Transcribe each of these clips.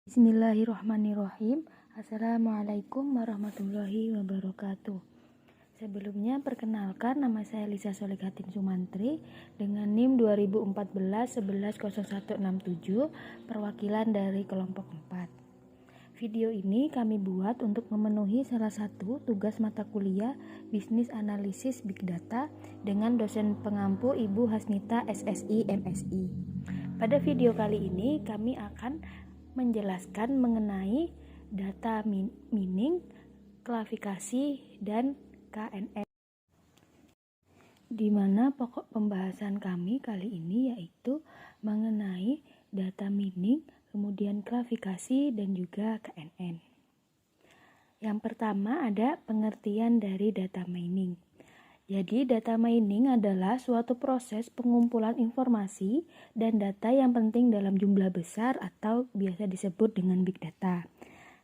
Bismillahirrahmanirrahim. Assalamualaikum warahmatullahi wabarakatuh. Sebelumnya perkenalkan, nama saya Lisa Solikatin Sumantri dengan NIM 2014 110167, perwakilan dari kelompok 4. Video ini kami buat untuk memenuhi salah satu tugas mata kuliah Bisnis Analisis Big Data dengan dosen pengampu Ibu Hasnita SSI MSI. Pada video kali ini kami akan menjelaskan mengenai data mining, klasifikasi, dan KNN. Di mana pokok pembahasan kami kali ini yaitu mengenai data mining, kemudian klasifikasi, dan juga KNN. Yang pertama ada pengertian dari data mining. Jadi, data mining adalah suatu proses pengumpulan informasi dan data yang penting dalam jumlah besar atau biasa disebut dengan big data.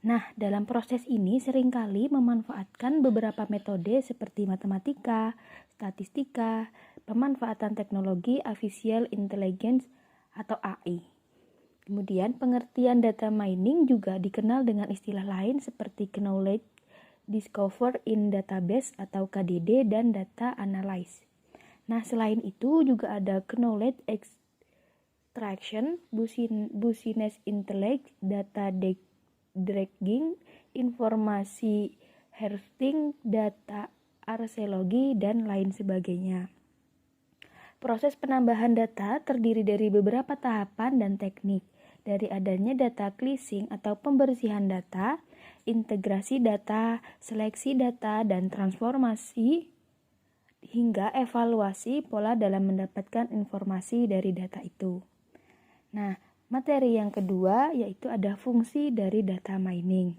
Nah, dalam proses ini seringkali memanfaatkan beberapa metode seperti matematika, statistika, pemanfaatan teknologi artificial intelligence atau AI. Kemudian, pengertian data mining juga dikenal dengan istilah lain seperti knowledge Discover in Database atau KDD dan Data Analysis. Nah, selain itu juga ada Knowledge Extraction, Business Intelligence, Data Dragging, Informasi Harvesting, Data Archaeology, dan lain sebagainya. Proses penambahan data terdiri dari beberapa tahapan dan teknik, dari adanya data cleansing atau pembersihan data, integrasi data, seleksi data, dan transformasi, hingga evaluasi pola dalam mendapatkan informasi dari data itu. Nah, materi yang kedua yaitu ada fungsi dari data mining.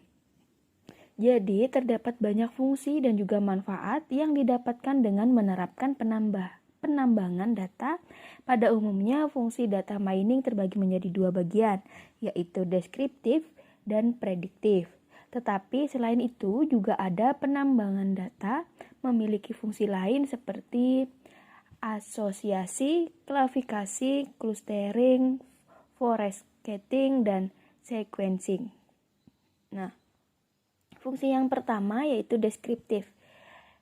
Jadi, terdapat banyak fungsi dan juga manfaat yang didapatkan dengan menerapkan penambangan data. Pada umumnya, fungsi data mining terbagi menjadi dua bagian, yaitu deskriptif dan prediktif. Tetapi selain itu juga ada penambangan data memiliki fungsi lain seperti asosiasi, klasifikasi, clustering, forecasting, dan sequencing. Nah, fungsi yang pertama yaitu deskriptif.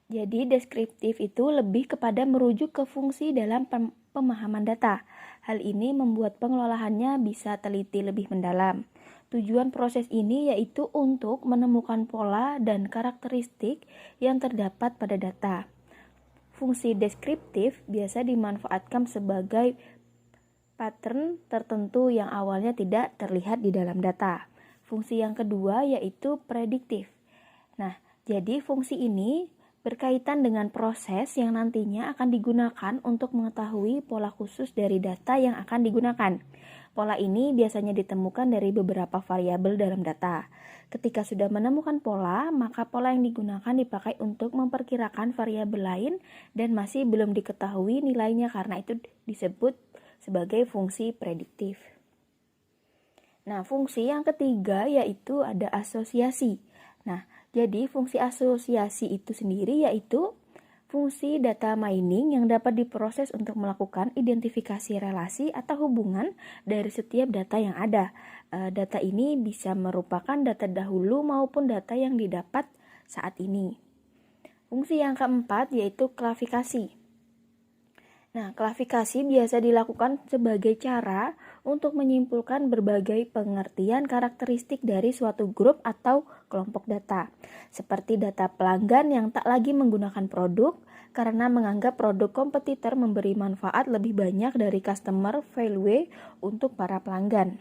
Jadi deskriptif itu lebih kepada merujuk ke fungsi dalam pemahaman data. Hal ini membuat pengelolaannya bisa teliti lebih mendalam. Tujuan proses ini yaitu untuk menemukan pola dan karakteristik yang terdapat pada data. Fungsi deskriptif biasa dimanfaatkan sebagai pattern tertentu yang awalnya tidak terlihat di dalam data. Fungsi yang kedua yaitu prediktif. Nah, jadi fungsi ini berkaitan dengan proses yang nantinya akan digunakan untuk mengetahui pola khusus dari data yang akan digunakan. Pola ini biasanya ditemukan dari beberapa variabel dalam data. Ketika sudah menemukan pola, maka pola yang digunakan dipakai untuk memperkirakan variabel lain dan masih belum diketahui nilainya, karena itu disebut sebagai fungsi prediktif. Nah, fungsi yang ketiga yaitu ada asosiasi. Nah, jadi fungsi asosiasi itu sendiri yaitu fungsi data mining yang dapat diproses untuk melakukan identifikasi relasi atau hubungan dari setiap data yang ada. Data ini bisa merupakan data dahulu maupun data yang didapat saat ini. Fungsi yang keempat yaitu klasifikasi. Nah, klasifikasi biasa dilakukan sebagai cara untuk menyimpulkan berbagai pengertian karakteristik dari suatu grup atau kelompok data, seperti data pelanggan yang tak lagi menggunakan produk karena menganggap produk kompetitor memberi manfaat lebih banyak dari customer value untuk para pelanggan.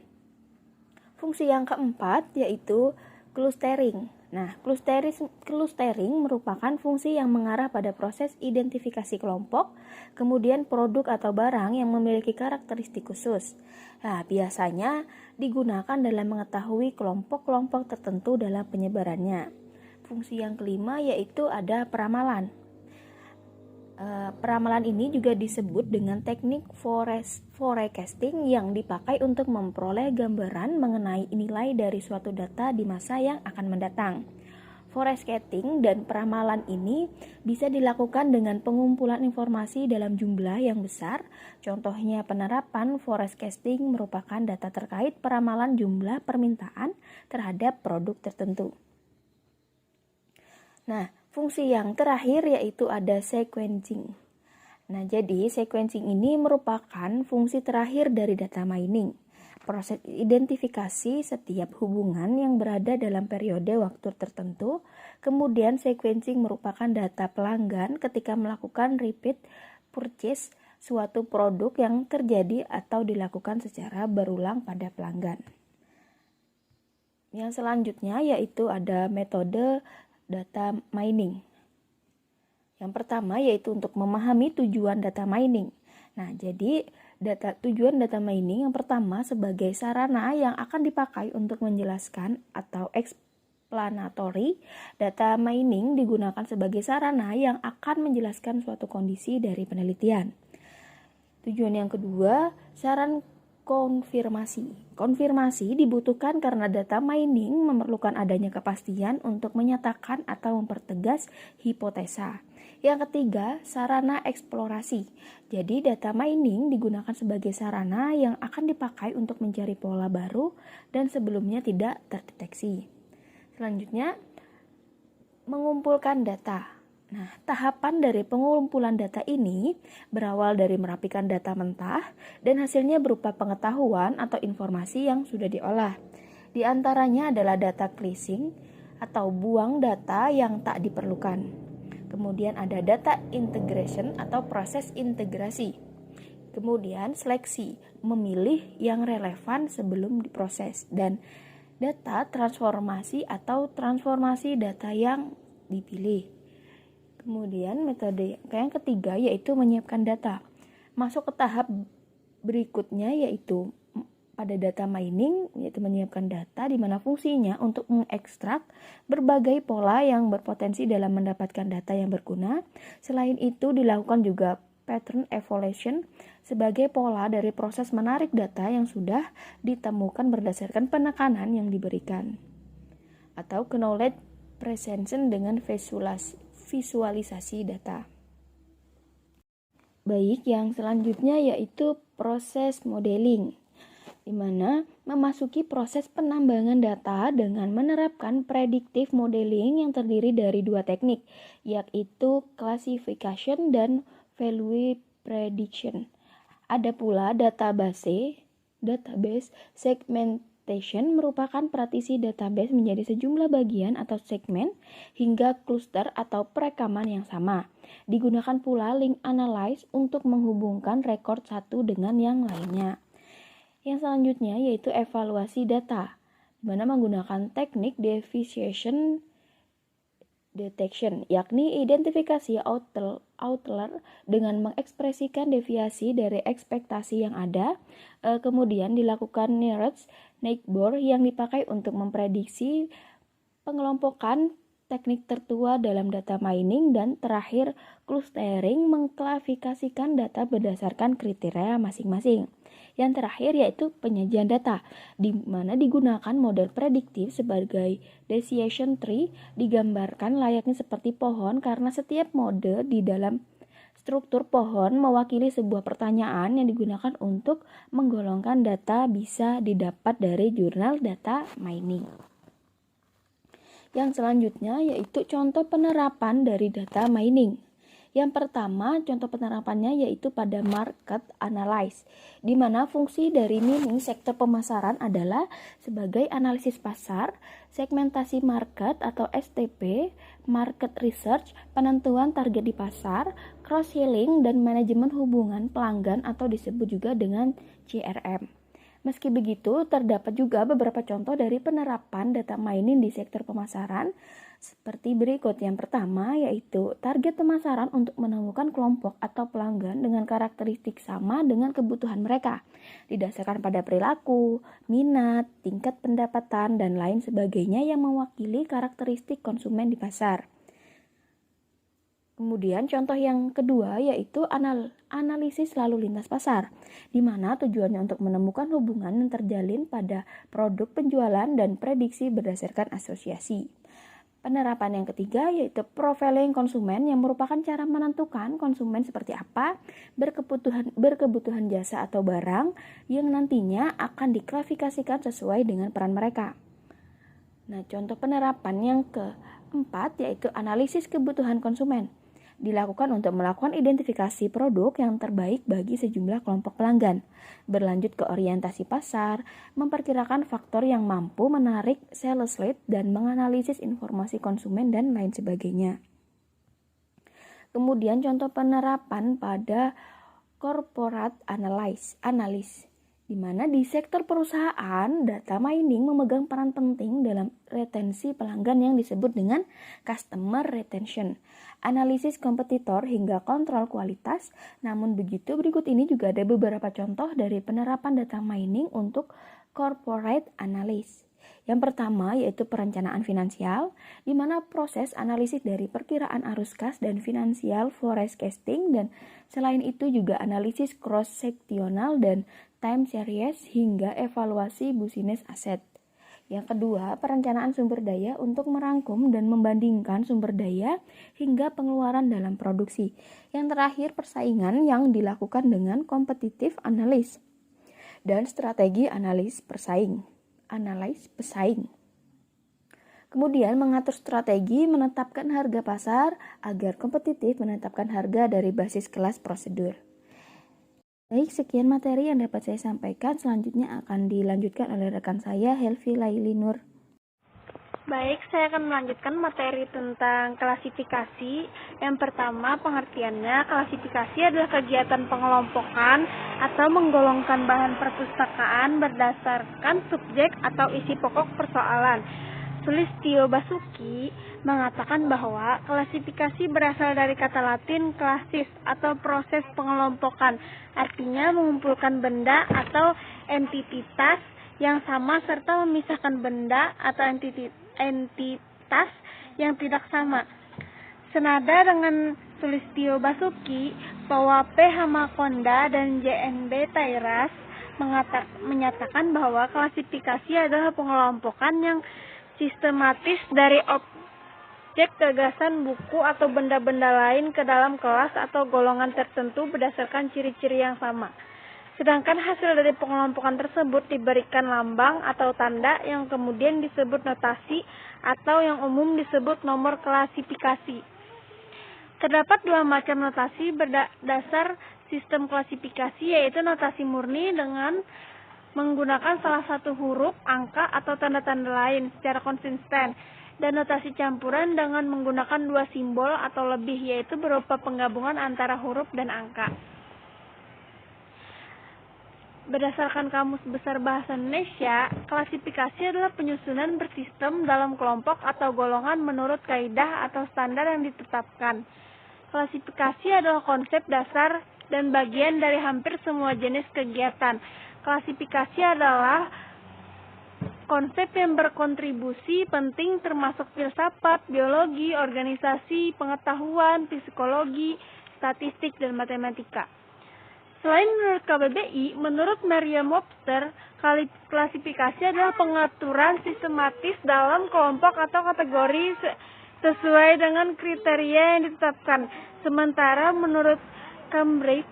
Fungsi yang keempat yaitu clustering. Nah, clustering merupakan fungsi yang mengarah pada proses identifikasi kelompok, kemudian produk atau barang yang memiliki karakteristik khusus. Nah, biasanya digunakan dalam mengetahui kelompok-kelompok tertentu dalam penyebarannya. Fungsi yang kelima yaitu ada peramalan. Peramalan ini juga disebut dengan teknik forecasting yang dipakai untuk memperoleh gambaran mengenai nilai dari suatu data di masa yang akan mendatang. forecasting dan peramalan ini bisa dilakukan dengan pengumpulan informasi dalam jumlah yang besar. Contohnya penerapan forecasting merupakan data terkait peramalan jumlah permintaan terhadap produk tertentu. Nah, fungsi yang terakhir yaitu ada sequencing. Nah, jadi sequencing ini merupakan fungsi terakhir dari data mining. Proses identifikasi setiap hubungan yang berada dalam periode waktu tertentu. Kemudian sequencing merupakan data pelanggan ketika melakukan repeat purchase suatu produk yang terjadi atau dilakukan secara berulang pada pelanggan. Yang selanjutnya yaitu ada metode data mining. Yang pertama yaitu untuk memahami tujuan data mining. Nah, jadi tujuan data mining yang pertama sebagai sarana yang akan dipakai untuk menjelaskan atau explanatory. Data mining digunakan sebagai sarana yang akan menjelaskan suatu kondisi dari penelitian. Tujuan yang kedua, saran konfirmasi. Konfirmasi dibutuhkan karena data mining memerlukan adanya kepastian untuk menyatakan atau mempertegas hipotesa. Yang ketiga, sarana eksplorasi. Jadi data mining digunakan sebagai sarana yang akan dipakai untuk mencari pola baru dan sebelumnya tidak terdeteksi. Selanjutnya, mengumpulkan data. Nah, tahapan dari pengumpulan data ini berawal dari merapikan data mentah dan hasilnya berupa pengetahuan atau informasi yang sudah diolah. Di antaranya adalah data cleansing atau buang data yang tak diperlukan. Kemudian ada data integration atau proses integrasi. Kemudian seleksi, memilih yang relevan sebelum diproses. Dan data transformasi atau transformasi data yang dipilih. Kemudian metode yang ketiga yaitu menyiapkan data. Masuk ke tahap berikutnya yaitu pada data mining, yaitu menyiapkan data di mana fungsinya untuk mengekstrak berbagai pola yang berpotensi dalam mendapatkan data yang berguna. Selain itu dilakukan juga pattern evaluation sebagai pola dari proses menarik data yang sudah ditemukan berdasarkan penekanan yang diberikan. Atau knowledge presentation dengan visualisasi data. Baik, yang selanjutnya yaitu proses modeling, di mana memasuki proses penambangan data dengan menerapkan predictive modeling yang terdiri dari dua teknik, yaitu classification dan value prediction. Ada pula database segmentation merupakan partisi database menjadi sejumlah bagian atau segmen hingga cluster atau perekaman yang sama. Digunakan pula link analysis untuk menghubungkan rekor satu dengan yang lainnya. Yang selanjutnya yaitu evaluasi data, di mana menggunakan teknik deviation detection, yakni identifikasi outlier dengan mengekspresikan deviasi dari ekspektasi yang ada. Kemudian dilakukan nearest neighbor yang dipakai untuk memprediksi pengelompokan, teknik tertua dalam data mining, dan terakhir clustering mengklasifikasikan data berdasarkan kriteria masing-masing. Yang terakhir yaitu penyajian data, di mana digunakan model prediktif sebagai decision tree, digambarkan layaknya seperti pohon karena setiap mode di dalam struktur pohon mewakili sebuah pertanyaan yang digunakan untuk menggolongkan data bisa didapat dari jurnal data mining. Yang selanjutnya yaitu contoh penerapan dari data mining. Yang pertama, contoh penerapannya yaitu pada market analysis, di mana fungsi dari mining sektor pemasaran adalah sebagai analisis pasar, segmentasi market atau STP, market research, penentuan target di pasar, cross-selling, dan manajemen hubungan pelanggan atau disebut juga dengan CRM. Meski begitu, terdapat juga beberapa contoh dari penerapan data mining di sektor pemasaran seperti berikut. Yang pertama yaitu target pemasaran untuk menemukan kelompok atau pelanggan dengan karakteristik sama dengan kebutuhan mereka, didasarkan pada perilaku, minat, tingkat pendapatan, dan lain sebagainya yang mewakili karakteristik konsumen di pasar. Kemudian contoh yang kedua yaitu analisis lalu lintas pasar, di mana tujuannya untuk menemukan hubungan yang terjalin pada produk penjualan dan prediksi berdasarkan asosiasi. Penerapan yang ketiga yaitu profiling konsumen yang merupakan cara menentukan konsumen seperti apa, berkebutuhan jasa atau barang yang nantinya akan diklasifikasikan sesuai dengan peran mereka. Nah, contoh penerapan yang keempat yaitu analisis kebutuhan konsumen. Dilakukan untuk melakukan identifikasi produk yang terbaik bagi sejumlah kelompok pelanggan. Berlanjut ke orientasi pasar, memperkirakan faktor yang mampu menarik sales lead dan menganalisis informasi konsumen dan lain sebagainya. Kemudian contoh penerapan pada corporate analysis, di mana di sektor perusahaan, data mining memegang peran penting dalam retensi pelanggan yang disebut dengan customer retention, analisis kompetitor hingga kontrol kualitas. Namun begitu, berikut ini juga ada beberapa contoh dari penerapan data mining untuk corporate analysis. Yang pertama yaitu perencanaan finansial, di mana proses analisis dari perkiraan arus kas dan finansial forecasting, dan selain itu juga analisis cross-sectional dan time series hingga evaluasi business asset. Yang kedua, perencanaan sumber daya untuk merangkum dan membandingkan sumber daya hingga pengeluaran dalam produksi. Yang terakhir, persaingan yang dilakukan dengan competitive analysis dan strategi analis pesaing. Kemudian mengatur strategi menetapkan harga pasar agar kompetitif menetapkan harga dari basis kelas prosedur. Baik, sekian materi yang dapat saya sampaikan. Selanjutnya akan dilanjutkan oleh rekan saya, Helvi Laili Nur. Baik, saya akan melanjutkan materi tentang klasifikasi. Yang pertama, pengertiannya, klasifikasi adalah kegiatan pengelompokan atau menggolongkan bahan perpustakaan berdasarkan subjek atau isi pokok persoalan. Sulistyo Basuki mengatakan bahwa klasifikasi berasal dari kata Latin klasis atau proses pengelompokan, artinya mengumpulkan benda atau entitas yang sama serta memisahkan benda atau entitas yang tidak sama. Senada dengan Sulistyo Basuki, bahwa P. Hamakonda dan JNB Tairas menyatakan bahwa klasifikasi adalah pengelompokan yang sistematis dari objek, gagasan, buku, atau benda-benda lain ke dalam kelas atau golongan tertentu berdasarkan ciri-ciri yang sama. Sedangkan hasil dari pengelompokan tersebut diberikan lambang atau tanda yang kemudian disebut notasi atau yang umum disebut nomor klasifikasi. Terdapat dua macam notasi berdasar sistem klasifikasi, yaitu notasi murni dengan menggunakan salah satu huruf, angka, atau tanda-tanda lain secara konsisten, dan notasi campuran dengan menggunakan dua simbol atau lebih, yaitu berupa penggabungan antara huruf dan angka. Berdasarkan Kamus Besar Bahasa Indonesia, klasifikasi adalah penyusunan bersistem dalam kelompok atau golongan menurut kaidah atau standar yang ditetapkan. Klasifikasi adalah konsep dasar dan bagian dari hampir semua jenis kegiatan. Klasifikasi adalah konsep yang berkontribusi penting termasuk filsafat, biologi, organisasi, pengetahuan, psikologi, statistik, dan matematika. Selain menurut KBBI, menurut Merriam-Webster, klasifikasi adalah pengaturan sistematis dalam kelompok atau kategori sesuai dengan kriteria yang ditetapkan. Sementara menurut Cambridge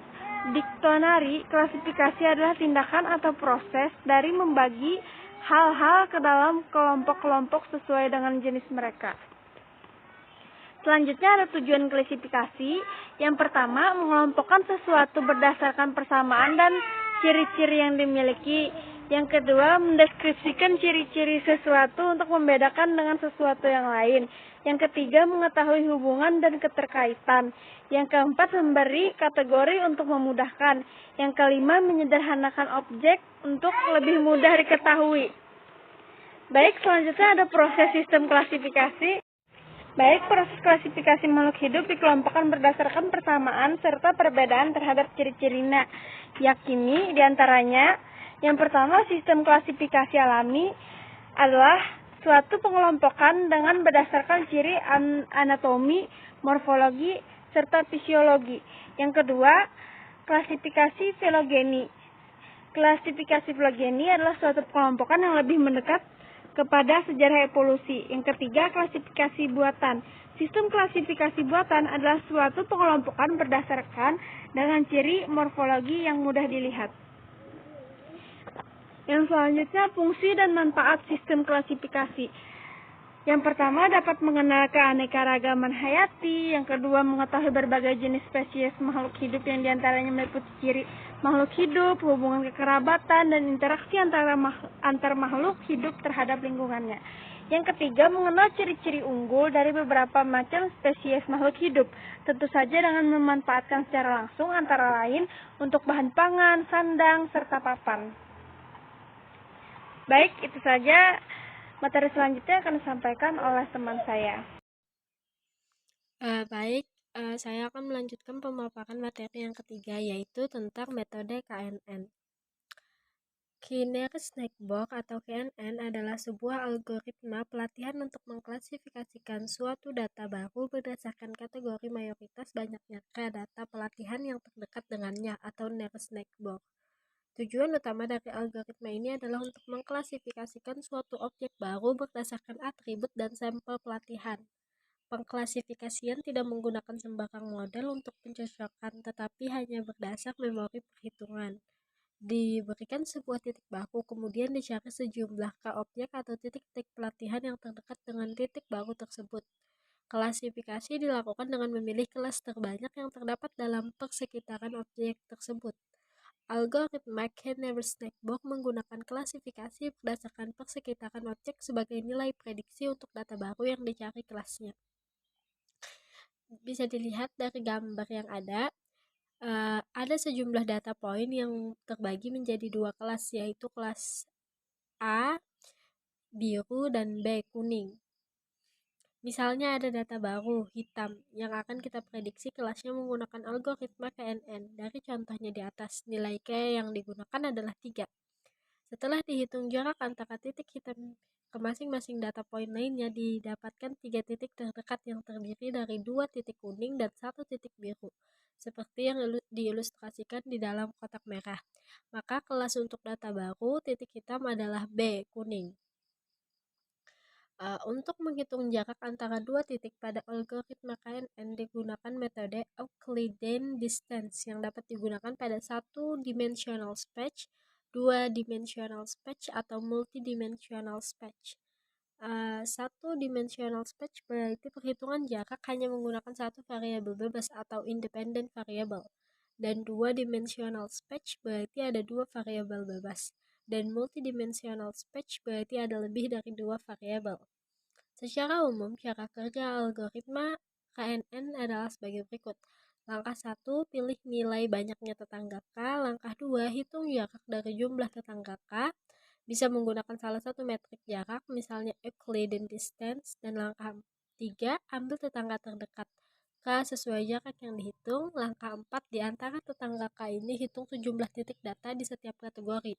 Dictionary, klasifikasi adalah tindakan atau proses dari membagi hal-hal ke dalam kelompok-kelompok sesuai dengan jenis mereka. Selanjutnya ada tujuan klasifikasi. Yang pertama, mengelompokkan sesuatu berdasarkan persamaan dan ciri-ciri yang dimiliki. Yang kedua, mendeskripsikan ciri-ciri sesuatu untuk membedakan dengan sesuatu yang lain. Yang ketiga, mengetahui hubungan dan keterkaitan. Yang keempat, memberi kategori untuk memudahkan. Yang kelima, menyederhanakan objek untuk lebih mudah diketahui. Baik, selanjutnya ada proses sistem klasifikasi. Baik, proses klasifikasi makhluk hidup dikelompokkan berdasarkan persamaan serta perbedaan terhadap ciri-cirinya. Yakini diantaranya, yang pertama, sistem klasifikasi alami adalah suatu pengelompokan dengan berdasarkan ciri anatomi, morfologi, serta fisiologi. Yang kedua, klasifikasi filogeni. Klasifikasi filogeni adalah suatu pengelompokan yang lebih mendekat kepada sejarah evolusi. Yang ketiga, klasifikasi buatan. Sistem klasifikasi buatan adalah suatu pengelompokan berdasarkan dengan ciri morfologi yang mudah dilihat. Yang selanjutnya, fungsi dan manfaat sistem klasifikasi. Yang pertama, dapat mengenal keanekaragaman hayati. Yang kedua, mengetahui berbagai jenis spesies makhluk hidup yang diantaranya meliputi ciri makhluk hidup, hubungan kekerabatan, dan interaksi antar makhluk hidup terhadap lingkungannya. Yang ketiga, mengenal ciri-ciri unggul dari beberapa macam spesies makhluk hidup, tentu saja dengan memanfaatkan secara langsung antara lain untuk bahan pangan, sandang, serta papan. Baik, itu saja. Materi selanjutnya akan disampaikan oleh teman saya. Baik, saya akan melanjutkan pemaparan materi yang ketiga, yaitu tentang metode KNN. Kinnear Snake Box atau KNN adalah sebuah algoritma pelatihan untuk mengklasifikasikan suatu data baru berdasarkan kategori mayoritas banyaknya data pelatihan yang terdekat dengannya atau Kinnear Snake Box. Tujuan utama dari algoritma ini adalah untuk mengklasifikasikan suatu objek baru berdasarkan atribut dan sampel pelatihan. Pengklasifikasian tidak menggunakan sembarang model untuk pencocokan, tetapi hanya berdasar memori perhitungan. Diberikan sebuah titik baku, kemudian dicari sejumlah objek atau titik-titik pelatihan yang terdekat dengan titik baru tersebut. Klasifikasi dilakukan dengan memilih kelas terbanyak yang terdapat dalam persekitaran objek tersebut. Algoritma Kinnear Snake Box menggunakan klasifikasi berdasarkan persekitaran objek sebagai nilai prediksi untuk data baru yang dicari kelasnya. Bisa dilihat dari gambar yang ada sejumlah data point yang terbagi menjadi dua kelas, yaitu kelas A biru dan B kuning. Misalnya ada data baru hitam yang akan kita prediksi kelasnya menggunakan algoritma KNN. Dari contohnya di atas, nilai K yang digunakan adalah 3. Setelah dihitung jarak antara titik hitam ke masing-masing data point lainnya, didapatkan 3 titik terdekat yang terdiri dari 2 titik kuning dan 1 titik biru, seperti yang diilustrasikan di dalam kotak merah. Maka kelas untuk data baru titik hitam adalah B kuning. Untuk menghitung jarak antara dua titik pada algoritma KNN digunakan metode Euclidean distance yang dapat digunakan pada satu-dimensional space, dua-dimensional space, atau multidimensional space. Satu-dimensional space berarti perhitungan jarak hanya menggunakan satu variabel bebas atau independent variable, dan dua-dimensional space berarti ada dua variabel bebas, dan multidimensional space berarti ada lebih dari dua variabel. Secara umum, cara kerja algoritma KNN adalah sebagai berikut. Langkah 1, pilih nilai banyaknya tetangga K. Langkah 2, hitung jarak dari jumlah tetangga K. Bisa menggunakan salah satu metrik jarak, misalnya Euclidean distance. Dan langkah 3, ambil tetangga terdekat K sesuai jarak yang dihitung. Langkah 4, di antara tetangga K ini hitung sejumlah titik data di setiap kategori.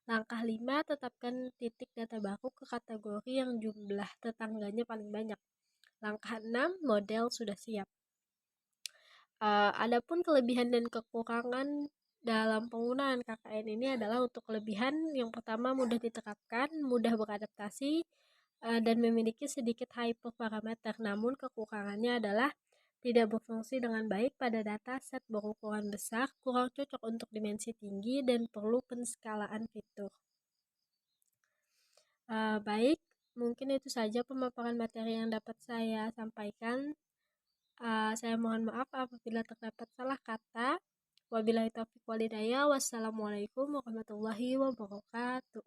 Langkah 5, tetapkan titik data baru ke kategori yang jumlah tetangganya paling banyak. Langkah 6, model sudah siap. Adapun kelebihan dan kekurangan dalam penggunaan KKN ini adalah untuk kelebihan yang pertama mudah diterapkan, mudah beradaptasi, dan memiliki sedikit hyperparameter. Namun kekurangannya adalah tidak berfungsi dengan baik pada data set berukuran besar, kurang cocok untuk dimensi tinggi, dan perlu penskalaan fitur. Baik, mungkin itu saja pemaparan materi yang dapat saya sampaikan. Saya mohon maaf apabila terdapat salah kata. Wabillahi taufiq walhidayah. Wassalamualaikum warahmatullahi wabarakatuh.